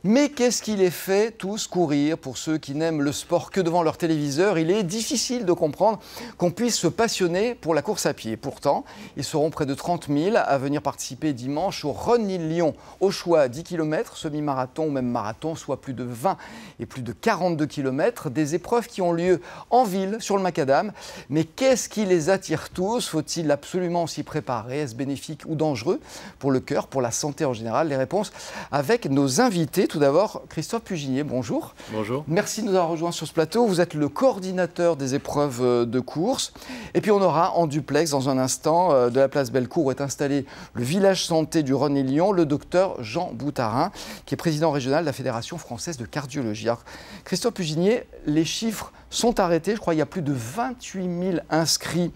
Mais qu'est-ce qui les fait tous courir? Pour ceux qui n'aiment le sport que devant leur téléviseur, il est difficile de comprendre qu'on puisse se passionner pour la course à pied. Pourtant, ils seront près de 30 000 à venir participer dimanche au Run Lyon. Au choix 10 km, semi-marathon ou même marathon, soit plus de 20 et plus de 42 km. Des épreuves qui ont lieu en ville, sur le macadam. Mais qu'est-ce qui les attire tous? Faut-il absolument s'y préparer? Est-ce bénéfique ou dangereux pour le cœur, pour la santé en général? Les réponses avec nos invités. Tout d'abord, Christophe Puginier, bonjour. Bonjour. Merci de nous avoir rejoints sur ce plateau. Vous êtes le coordinateur des épreuves de course. Et puis on aura en duplex dans un instant, de la place Bellecour, où est installé le village santé du Rhône et Lyon, le docteur Jean Boutarin, qui est président régional de la Fédération française de cardiologie. Alors, Christophe Puginier, les chiffres sont arrêtés. Je crois qu'il y a plus de 28 000 inscrits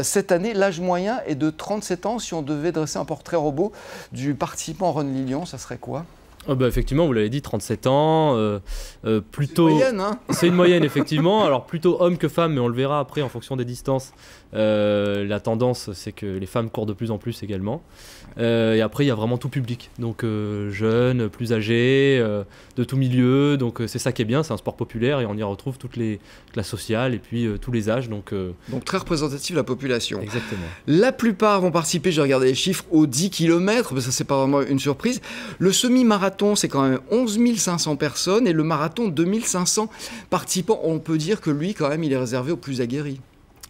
cette année. L'âge moyen est de 37 ans. Si on devait dresser un portrait robot du participant Rhône Lyon, ça serait quoi? Effectivement, vous l'avez dit, 37 ans, plutôt... C'est une moyenne, hein? C'est une moyenne, effectivement. Alors, plutôt homme que femme, mais on le verra après en fonction des distances. La tendance, c'est que les femmes courent de plus en plus également. Et après, il y a vraiment tout public. Donc, jeunes, plus âgés, de tout milieu. Donc, c'est ça qui est bien, c'est un sport populaire et on y retrouve toutes les classes sociales et puis tous les âges. Donc, très représentatif de la population. Exactement. La plupart vont participer, j'ai regardé les chiffres, aux 10 km. Mais ça, c'est pas vraiment une surprise. Le semi-marathon, c'est quand même 11 500 personnes et le marathon, 2 500 participants. On peut dire que lui, quand même, il est réservé aux plus aguerris.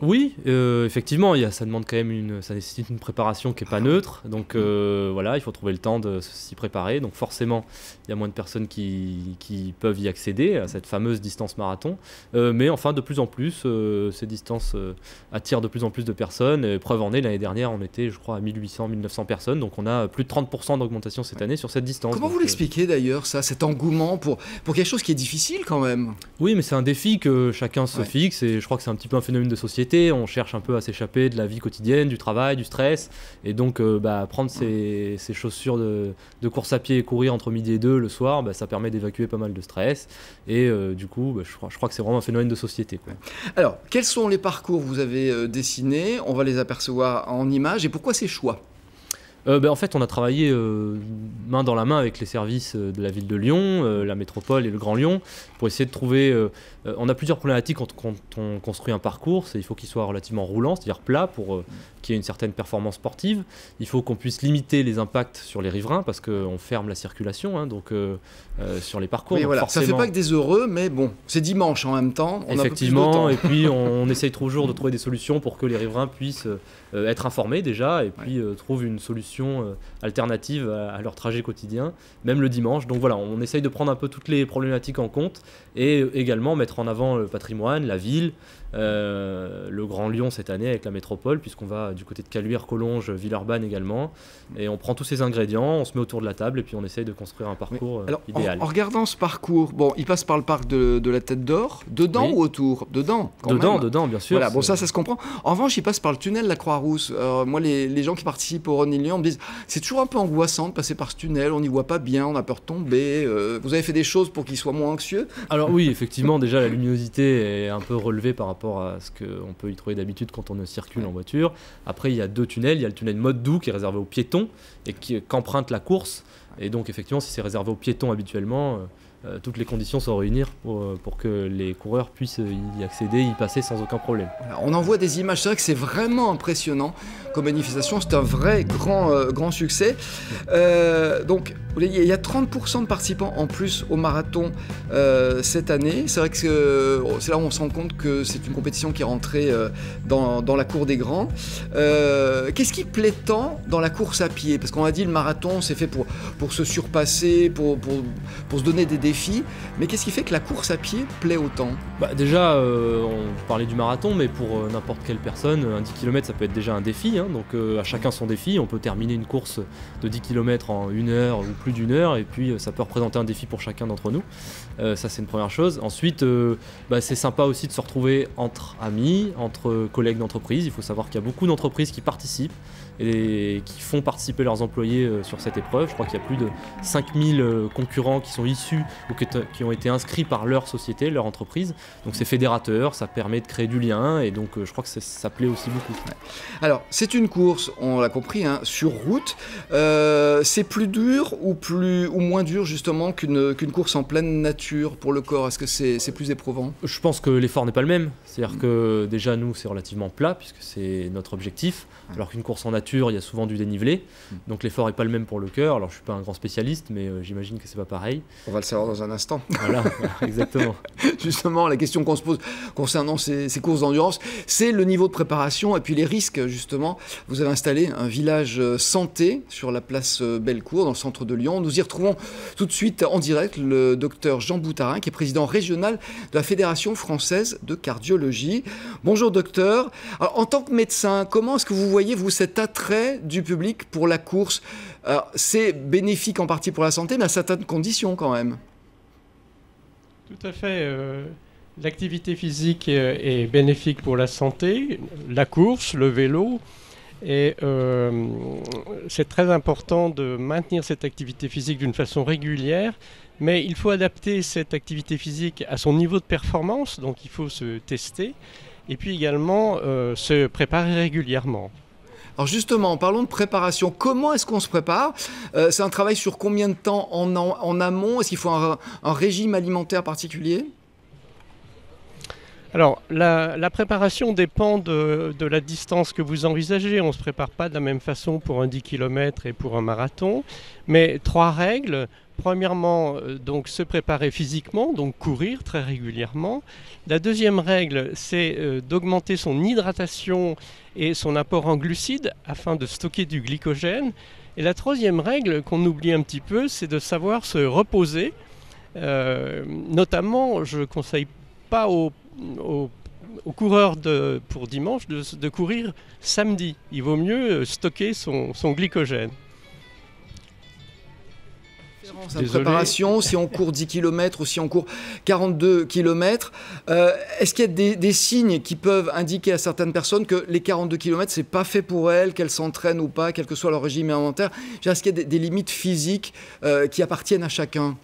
Oui, effectivement, ça demande quand même ça nécessite une préparation qui n'est pas neutre. Donc voilà, il faut trouver le temps de s'y préparer. Donc forcément, il y a moins de personnes qui peuvent y accéder à cette fameuse distance marathon. Mais enfin, de plus en plus, ces distances attirent de plus en plus de personnes. Preuve en est, l'année dernière, on était, je crois, à 1800, 1900 personnes. Donc on a plus de 30% d'augmentation cette année sur cette distance. Comment vous l'expliquez d'ailleurs, ça, cet engouement pour quelque chose qui est difficile quand même? Oui, mais c'est un défi que chacun se fixe. Et je crois que c'est un petit peu un phénomène de société. On cherche un peu à s'échapper de la vie quotidienne, du travail, du stress. Et donc, prendre ces chaussures de course à pied et courir entre midi et 2 le soir, ça permet d'évacuer pas mal de stress. Et du coup, je crois que c'est vraiment un phénomène de société, quoi. Alors, quels sont les parcours que vous avez dessinés? On va les apercevoir en images. Et pourquoi ces choix? En fait, on a travaillé main dans la main avec les services de la ville de Lyon, la métropole et le Grand Lyon, pour essayer de trouver... on a plusieurs problématiques quand on construit un parcours. Il faut qu'il soit relativement roulant, c'est-à-dire plat, pour qu'il y ait une certaine performance sportive. Il faut qu'on puisse limiter les impacts sur les riverains, parce qu'on ferme la circulation sur les parcours. Oui, donc voilà. forcément... Ça fait pas que des heureux, mais bon, c'est dimanche en même temps. On Effectivement, a un peu plus de temps. et puis on essaye toujours de trouver des solutions pour que les riverains puissent être informés déjà, et puis trouvent une solution alternative à leur trajet quotidien, même le dimanche. Donc voilà, on essaye de prendre un peu toutes les problématiques en compte et également mettre en avant le patrimoine, la ville, le Grand Lyon cette année avec la métropole, puisqu'on va du côté de Caluire, Collonges, Villeurbanne également. Et on prend tous ces ingrédients, on se met autour de la table et puis on essaye de construire un parcours idéal. En regardant ce parcours, il passe par le parc de la Tête d'Or, dedans ou autour? Dedans, dedans, bien sûr. Voilà, ça se comprend. En revanche, il passe par le tunnel de la Croix-Rousse. Moi, les gens qui participent au Rhône Lyon me disent c'est toujours un peu angoissant de passer par ce tunnel, on n'y voit pas bien, on a peur de tomber. Vous avez fait des choses pour qu'il soit moins anxieux? Alors oui, effectivement, déjà la luminosité est un peu relevée par rapport à ce qu'on peut y trouver d'habitude quand on circule en voiture. Après, il y a deux tunnels. Il y a le tunnel mode doux qui est réservé aux piétons et qu'emprunte la course. Et donc effectivement, si c'est réservé aux piétons habituellement, toutes les conditions sont réunies pour que les coureurs puissent y accéder, y passer sans aucun problème. On en voit des images, c'est vrai que c'est vraiment impressionnant comme manifestation, c'est un vrai grand succès. Donc il y a 30% de participants en plus au marathon cette année. C'est vrai que c'est là où on se rend compte que c'est une compétition qui est rentrée dans la cour des grands. Qu'est-ce qui plaît tant dans la course à pied? Parce qu'on a dit le marathon c'est fait pour se surpasser, pour se donner des défis. Mais qu'est-ce qui fait que la course à pied plaît autant? Déjà, on parlait du marathon, mais pour n'importe quelle personne, un 10 km ça peut être déjà un défi. Donc à chacun son défi. On peut terminer une course de 10 km en 1 heure ou plus d'1 heure, et puis ça peut représenter un défi pour chacun d'entre nous. Ça c'est une première chose. Ensuite, c'est sympa aussi de se retrouver entre amis, entre collègues d'entreprise. Il faut savoir qu'il y a beaucoup d'entreprises qui participent. et qui font participer leurs employés sur cette épreuve. Je crois qu'il y a plus de 5000 concurrents qui sont issus ou qui ont été inscrits par leur société, leur entreprise. Donc c'est fédérateur, ça permet de créer du lien et donc je crois que ça plaît aussi beaucoup. Ouais. Alors c'est une course, on l'a compris, hein, sur route. C'est plus dur ou moins dur justement qu'une course en pleine nature pour le corps? Est-ce que c'est plus éprouvant? Je pense que l'effort n'est pas le même. C'est-à-dire que déjà nous c'est relativement plat puisque c'est notre objectif. Alors qu'une course en nature, il y a souvent du dénivelé. Donc l'effort n'est pas le même pour le cœur. Alors je ne suis pas un grand spécialiste, mais j'imagine que c'est pas pareil. On va le savoir dans un instant. Voilà, exactement. Justement, la question qu'on se pose concernant ces courses d'endurance, c'est le niveau de préparation et puis les risques, justement. Vous avez installé un village santé sur la place Bellecour, dans le centre de Lyon. Nous y retrouvons tout de suite en direct le docteur Jean Boutarin, qui est président régional de la Fédération française de cardiologie. Bonjour docteur. Alors, en tant que médecin, comment est-ce que vous voyez, vous, cet attrait du public pour la course? C'est bénéfique en partie pour la santé, mais à certaines conditions quand même. Tout à fait. L'activité physique est bénéfique pour la santé, la course, le vélo. Et c'est très important de maintenir cette activité physique d'une façon régulière. Mais il faut adapter cette activité physique à son niveau de performance. Donc il faut se tester. Et puis également se préparer régulièrement. Alors justement, parlons de préparation. Comment est-ce qu'on se prépare? C'est un travail sur combien de temps en amont? Est-ce qu'il faut un régime alimentaire particulier? Alors, la préparation dépend de la distance que vous envisagez. On ne se prépare pas de la même façon pour un 10 km et pour un marathon. Mais 3 règles. Premièrement, donc se préparer physiquement, donc courir très régulièrement. La deuxième règle, c'est d'augmenter son hydratation et son apport en glucides afin de stocker du glycogène. Et la troisième règle qu'on oublie un petit peu, c'est de savoir se reposer. Notamment, je ne conseille pas aux coureurs pour dimanche de courir samedi. Il vaut mieux stocker son glycogène. La préparation, si on court 10 km ou si on court 42 km, est-ce qu'il y a des signes qui peuvent indiquer à certaines personnes que les 42 km, ce n'est pas fait pour elles, qu'elles s'entraînent ou pas, quel que soit leur régime alimentaire? Est-ce qu'il y a des limites physiques qui appartiennent à chacun?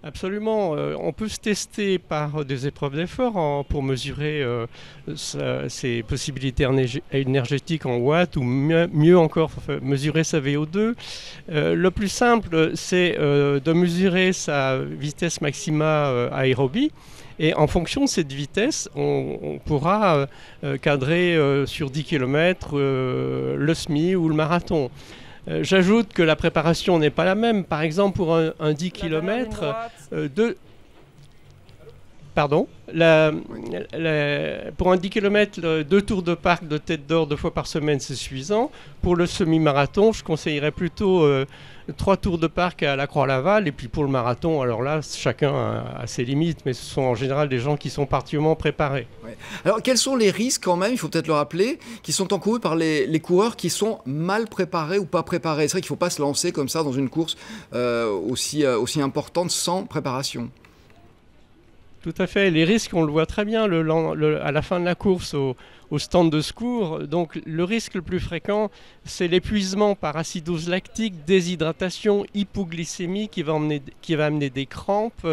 Absolument. On peut se tester par des épreuves d'effort pour mesurer ses possibilités énergétiques en watts ou mieux encore mesurer sa VO2. Le plus simple, c'est de mesurer sa vitesse maxima aérobie. Et en fonction de cette vitesse, on pourra cadrer sur 10 km le semi ou le marathon. J'ajoute que la préparation n'est pas la même. Par exemple, pour un 10 km, pour un 10 km, 2 tours de parc de Tête d'Or 2 fois par semaine, c'est suffisant. Pour le semi-marathon, je conseillerais plutôt 3 tours de parc à la Croix-Laval. Et puis pour le marathon, alors là, chacun a ses limites, mais ce sont en général des gens qui sont particulièrement préparés. Ouais. Alors quels sont les risques quand même, il faut peut-être le rappeler, qui sont encourus par les coureurs qui sont mal préparés ou pas préparés? C'est vrai qu'il ne faut pas se lancer comme ça dans une course aussi importante sans préparation. Tout à fait. Les risques, on le voit très bien à la fin de la course au stand de secours. Donc le risque le plus fréquent, c'est l'épuisement par acidose lactique, déshydratation, hypoglycémie qui va amener des crampes,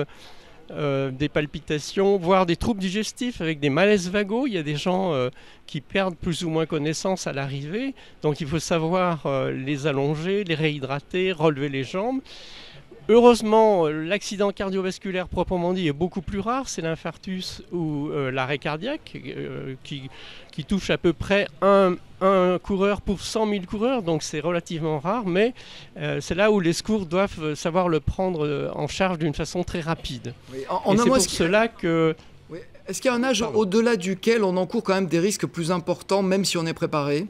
des palpitations, voire des troubles digestifs avec des malaises vagos. Il y a des gens qui perdent plus ou moins connaissance à l'arrivée. Donc il faut savoir les allonger, les réhydrater, relever les jambes. Heureusement, l'accident cardiovasculaire proprement dit est beaucoup plus rare, c'est l'infarctus ou l'arrêt cardiaque qui touche à peu près un coureur pour 100 000 coureurs, donc c'est relativement rare, mais c'est là où les secours doivent savoir le prendre en charge d'une façon très rapide. Oui, et c'est pour cela que... Oui. Est-ce qu'il y a un âge au-delà duquel on encourt quand même des risques plus importants, même si on est préparé?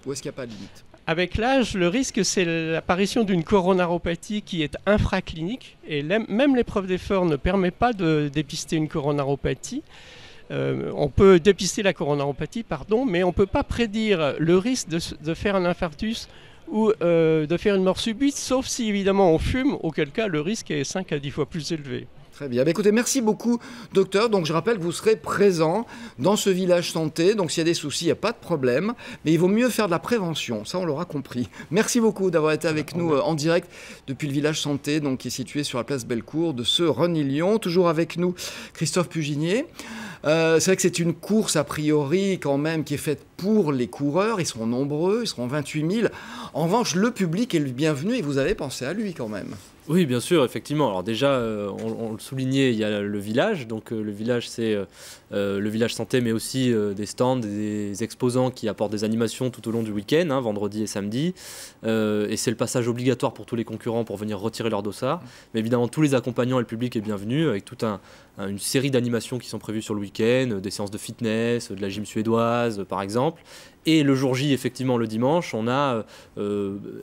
Ou est-ce qu'il n'y a pas de limite? Avec l'âge, le risque, c'est l'apparition d'une coronaropathie qui est infraclinique. Et même l'épreuve d'effort ne permet pas de dépister une coronaropathie. On peut dépister la coronaropathie, mais on ne peut pas prédire le risque de faire un infarctus ou de faire une mort subite, sauf si évidemment on fume, auquel cas le risque est 5 à 10 fois plus élevé. Très bien. Écoutez, merci beaucoup, docteur. Donc, je rappelle que vous serez présent dans ce village santé. Donc, s'il y a des soucis, il n'y a pas de problème. Mais il vaut mieux faire de la prévention. Ça, on l'aura compris. Merci beaucoup d'avoir été avec nous en direct depuis le village santé, donc, qui est situé sur la place Bellecour de ce Rennes-Lyon. Toujours avec nous, Christophe Puginier. C'est vrai que c'est une course, a priori, quand même, qui est faite pour les coureurs. Ils seront nombreux, ils seront 28 000. En revanche, le public est le bienvenu et vous avez pensé à lui, quand même. Oui, bien sûr, effectivement. Alors déjà, on le soulignait, il y a le village. Donc le village, c'est le village santé, mais aussi des stands, des exposants qui apportent des animations tout au long du week-end, hein, vendredi et samedi. Et c'est le passage obligatoire pour tous les concurrents pour venir retirer leur dossard. Mais évidemment, tous les accompagnants et le public est bienvenu, avec toute une série d'animations qui sont prévues sur le week-end, des séances de fitness, de la gym suédoise, par exemple. Et le jour J, effectivement, le dimanche, on a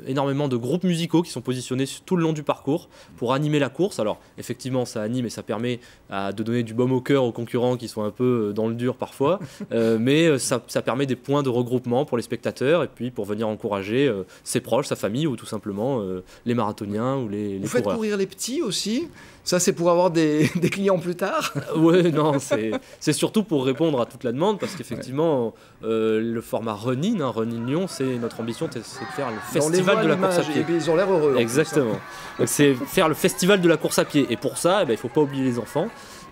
énormément de groupes musicaux qui sont positionnés tout le long du parcours pour animer la course. Alors, effectivement, ça anime et ça permet de donner du baume au cœur aux concurrents qui sont un peu dans le dur parfois. Mais ça permet des points de regroupement pour les spectateurs et puis pour venir encourager ses proches, sa famille ou tout simplement les marathoniens ou les Vous coureurs. faites courir les petits aussi? Ça, c'est pour avoir des clients plus tard? Oui, non, c'est surtout pour répondre à toute la demande parce qu'effectivement, le format Running, hein, Running Lyon, c'est notre ambition, c'est de faire le festival de la course à pied. Et puis ils ont l'air heureux. Exactement. Donc c'est faire le festival de la course à pied. Et pour ça, il ne faut pas oublier les enfants.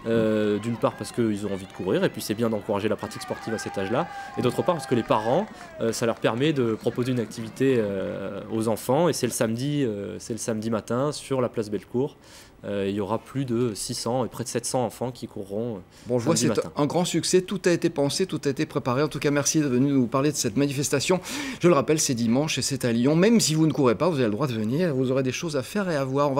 D'une part parce qu'ils ont envie de courir et puis c'est bien d'encourager la pratique sportive à cet âge-là, et d'autre part parce que les parents, ça leur permet de proposer une activité aux enfants, et c'est le samedi matin sur la place Bellecour. Il y aura plus de 600 et près de 700 enfants qui courront. Bon, je vois, c'est un grand succès. Tout a été pensé, tout a été préparé. En tout cas, merci d'être venu nous parler de cette manifestation. Je le rappelle, c'est dimanche et c'est à Lyon. Même si vous ne courez pas, vous avez le droit de venir. Vous aurez des choses à faire et à voir.